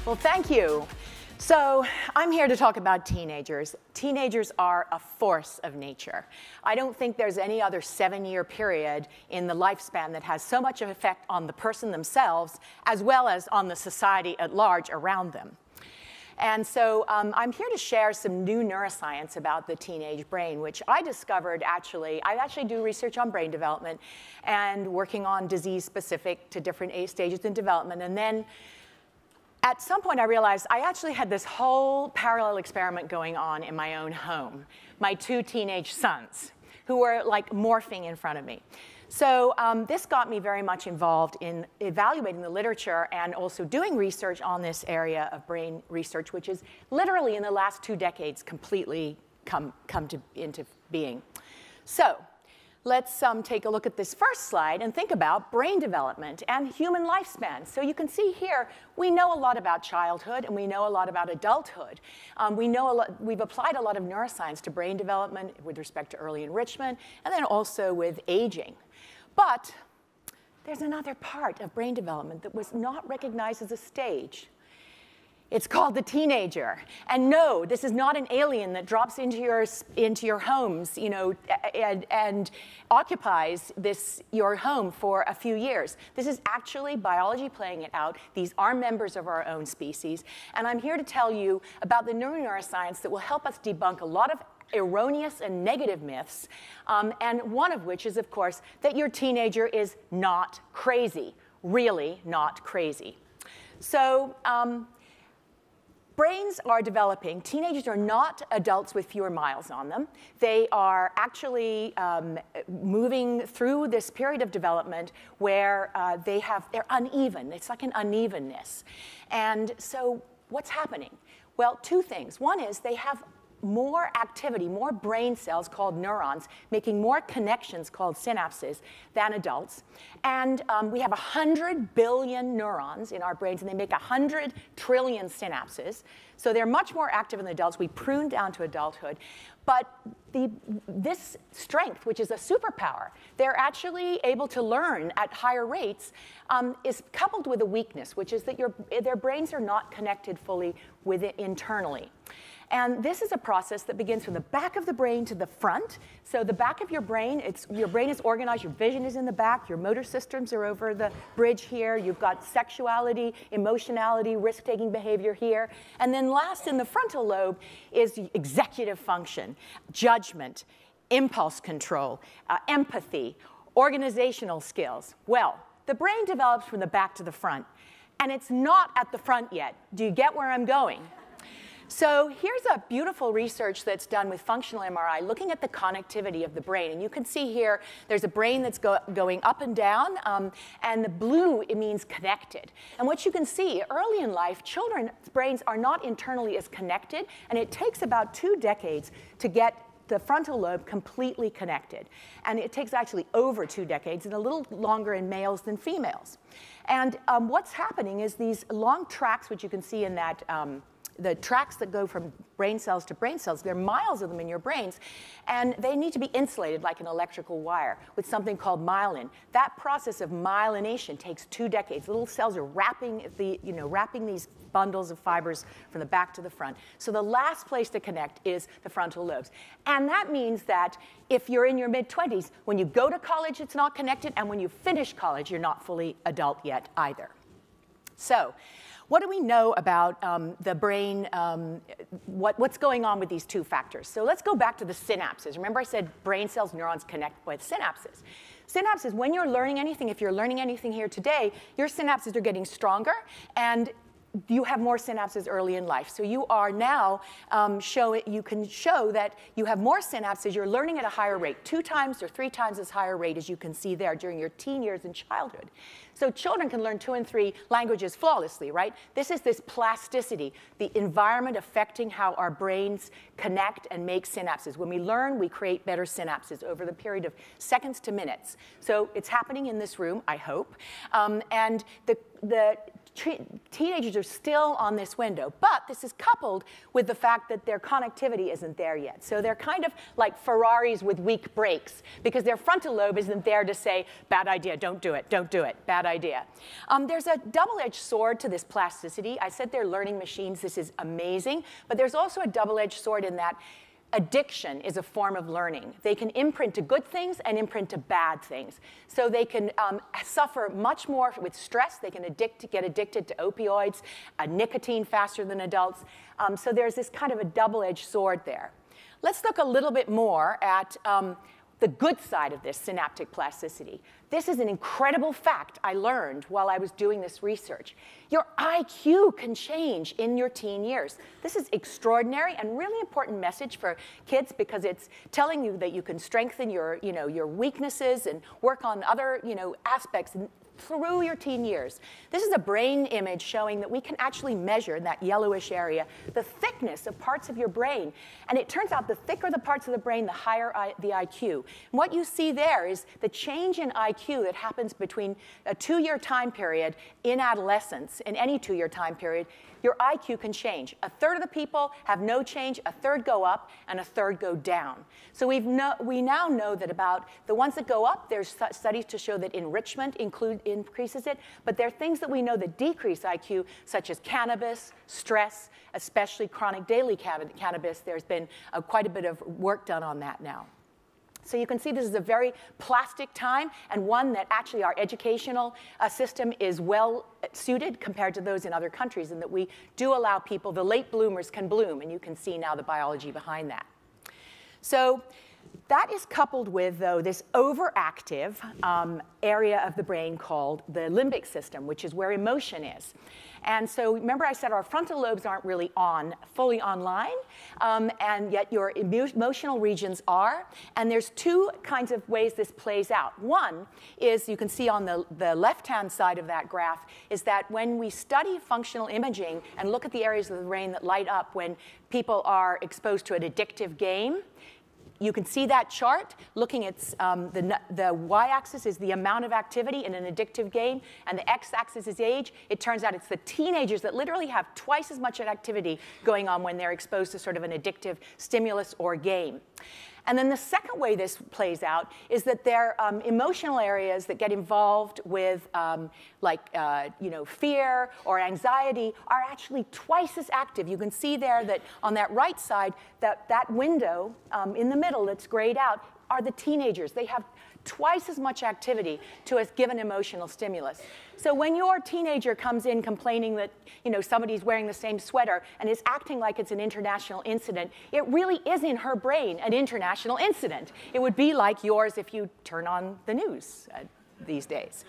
Well, thank you. So I'm here to talk about teenagers. Teenagers are a force of nature. I don't think there's any other 7-year period in the lifespan that has so much of effect on the person themselves as well as on the society at large around them. And so I'm here to share some new neuroscience about the teenage brain, which I discovered I actually do research on brain development and working on disease specific to different stages in development. And then at some point, I realized I actually had this whole parallel experiment going on in my own home. My 2 teenage sons, who were like morphing in front of me. So this got me very much involved in evaluating the literature and also doing research on this area of brain research, which is literally in the last 2 decades completely come into being. So let's take a look at this first slide and think about brain development and human lifespan. So you can see here, we know a lot about childhood and we know a lot about adulthood. We've applied a lot of neuroscience to brain development with respect to early enrichment and then also with aging. But there's another part of brain development that was not recognized as a stage. It's called the teenager. And no, this is not an alien that drops into your homes, and occupies your home for a few years. This is actually biology playing it out. These are members of our own species. And I'm here to tell you about the neuroscience that will help us debunk a lot of erroneous and negative myths, and one of which is, of course, that your teenager is not crazy, really not crazy. So brains are developing. Teenagers are not adults with fewer miles on them. They are actually moving through this period of development where they're uneven. It's like an unevenness. And so what's happening? Well, 2 things. One is they have more activity, more brain cells called neurons, making more connections called synapses than adults. And we have 100 billion neurons in our brains, and they make 100 trillion synapses. So they're much more active than adults. We prune down to adulthood. But this strength, which is a superpower, they're actually able to learn at higher rates, is coupled with a weakness, which is that their brains are not connected fully with it internally. And this is a process that begins from the back of the brain to the front. So the back of your brain is organized, your vision is in the back, your motor systems are over the bridge here, you've got sexuality, emotionality, risk-taking behavior here. And then last in the frontal lobe is executive function, judgment, impulse control, empathy, organizational skills. Well, the brain develops from the back to the front, and it's not at the front yet. Do you get where I'm going? So here's a beautiful research that's done with functional MRI, looking at the connectivity of the brain. And you can see here, there's a brain that's going up and down, and the blue, it means connected. And what you can see, early in life, children's brains are not internally as connected, and it takes about 2 decades to get the frontal lobe completely connected. And it takes actually over 2 decades, and a little longer in males than females. And what's happening is these long tracks, which you can see in that the tracks that go from brain cells to brain cells, there are miles of them in your brains, and they need to be insulated like an electrical wire with something called myelin. That process of myelination takes 2 decades. Little cells are wrapping these bundles of fibers from the back to the front. So the last place to connect is the frontal lobes. And that means that if you're in your mid-20s, when you go to college, it's not connected, and when you finish college, you're not fully adult yet either. So what do we know about the brain, what's going on with these 2 factors? So let's go back to the synapses. Remember I said brain cells, neurons connect with synapses. Synapses, when you're learning anything, if you're learning anything here today, your synapses are getting stronger, and you have more synapses early in life. So you are now you can show that you have more synapses. You're learning at a higher rate, 2 times or 3 times as higher rate as you can see there during your teen years in childhood. So children can learn 2 and 3 languages flawlessly, right? This is this plasticity, the environment affecting how our brains connect and make synapses. When we learn, we create better synapses over the period of seconds to minutes. So it's happening in this room, I hope. And the teenagers are still on this window. But this is coupled with the fact that their connectivity isn't there yet. So they're kind of like Ferraris with weak brakes, because their frontal lobe isn't there to say, bad idea, don't do it, bad idea. There's a double-edged sword to this plasticity. I said they're learning machines. This is amazing. But there's also a double-edged sword in that addiction is a form of learning. They can imprint to good things and imprint to bad things. So they can suffer much more with stress. They can get addicted to opioids, nicotine faster than adults. So there's this kind of a double-edged sword there. Let's look a little bit more at the good side of this synaptic plasticity. This is an incredible fact I learned while I was doing this research. Your IQ can change in your teen years. This is extraordinary and really important message for kids, because it's telling you that you can strengthen your weaknesses and work on other aspects through your teen years. This is a brain image showing that we can actually measure in that yellowish area the thickness of parts of your brain. And it turns out the thicker the parts of the brain, the higher the IQ. And what you see there is the change in IQ that happens between a 2-year time period in adolescence, in any 2-year time period. Your IQ can change. A third of the people have no change, a third go up, and a third go down. So we now know that about the ones that go up, there's studies to show that enrichment increases it, but there are things that we know that decrease IQ, such as cannabis, stress, especially chronic daily cannabis. There's been quite a bit of work done on that now. So you can see this is a very plastic time, and one that actually our educational system is well suited compared to those in other countries, and that we do allow people, the late bloomers can bloom, and you can see now the biology behind that. So that is coupled with, though, this overactive area of the brain called the limbic system, which is where emotion is. And so remember I said our frontal lobes aren't really fully online, and yet your emotional regions are. And there's two kinds of ways this plays out. One is, you can see on the left-hand side of that graph, is that when we study functional imaging and look at the areas of the brain that light up when people are exposed to an addictive game, you can see that chart looking at the y-axis is the amount of activity in an addictive game, and the x-axis is age. It turns out it's the teenagers that literally have twice as much activity going on when they're exposed to sort of an addictive stimulus or game. And then the second way this plays out is that there are emotional areas that get involved with fear or anxiety are actually twice as active. You can see there that on that right side, that window in the middle that's grayed out are the teenagers. They have twice as much activity to a given emotional stimulus. So when your teenager comes in complaining that somebody's wearing the same sweater and is acting like it's an international incident, it really is in her brain an international incident. It would be like yours if you turn on the news these days.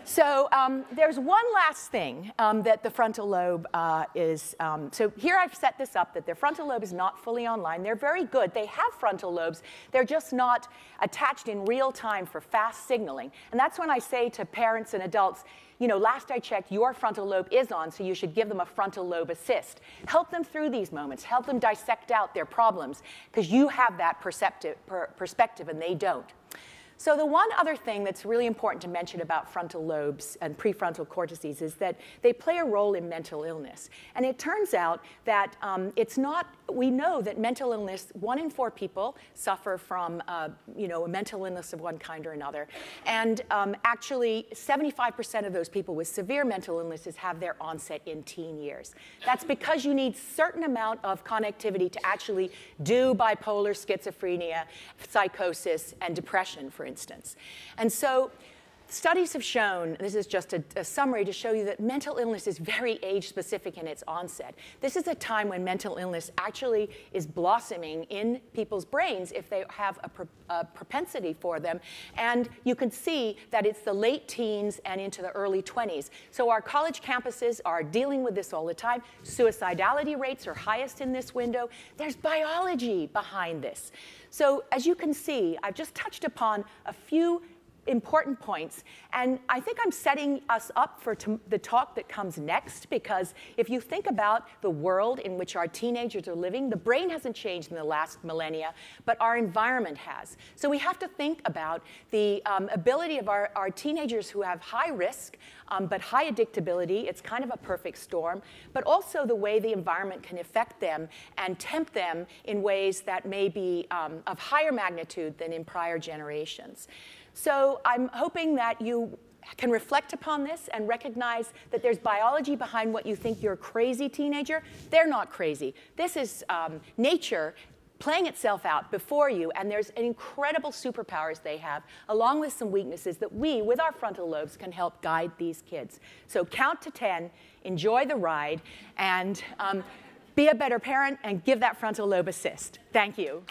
So there's one last thing that the frontal lobe is. So here I've set this up that their frontal lobe is not fully online. They're very good. They have frontal lobes. They're just not attached in real time for fast signaling. And that's when I say to parents and adults, last I checked, your frontal lobe is on, so you should give them a frontal lobe assist. Help them through these moments. Help them dissect out their problems, because you have that perspective and they don't. So the one other thing that's really important to mention about frontal lobes and prefrontal cortices is that they play a role in mental illness. And it turns out that we know that mental illness, 1 in 4 people suffer from a mental illness of one kind or another. And actually, 75% of those people with severe mental illnesses have their onset in teen years. That's because you need certain amount of connectivity to actually do bipolar, schizophrenia, psychosis, and depression, for instance. And so studies have shown, this is just a summary to show you that mental illness is very age-specific in its onset. This is a time when mental illness actually is blossoming in people's brains if they have a propensity for them. And you can see that it's the late teens and into the early 20s. So our college campuses are dealing with this all the time. Suicidality rates are highest in this window. There's biology behind this. So as you can see, I've just touched upon a few important points. And I think I'm setting us up for the talk that comes next, because if you think about the world in which our teenagers are living, the brain hasn't changed in the last millennia, but our environment has. So we have to think about the ability of our teenagers who have high risk, but high addictability. It's kind of a perfect storm, but also the way the environment can affect them and tempt them in ways that may be of higher magnitude than in prior generations. So I'm hoping that you can reflect upon this and recognize that there's biology behind what you think you're a crazy teenager. They're not crazy. This is nature playing itself out before you, and there's incredible superpowers they have, along with some weaknesses that we, with our frontal lobes, can help guide these kids. So count to 10, enjoy the ride, and be a better parent and give that frontal lobe assist. Thank you.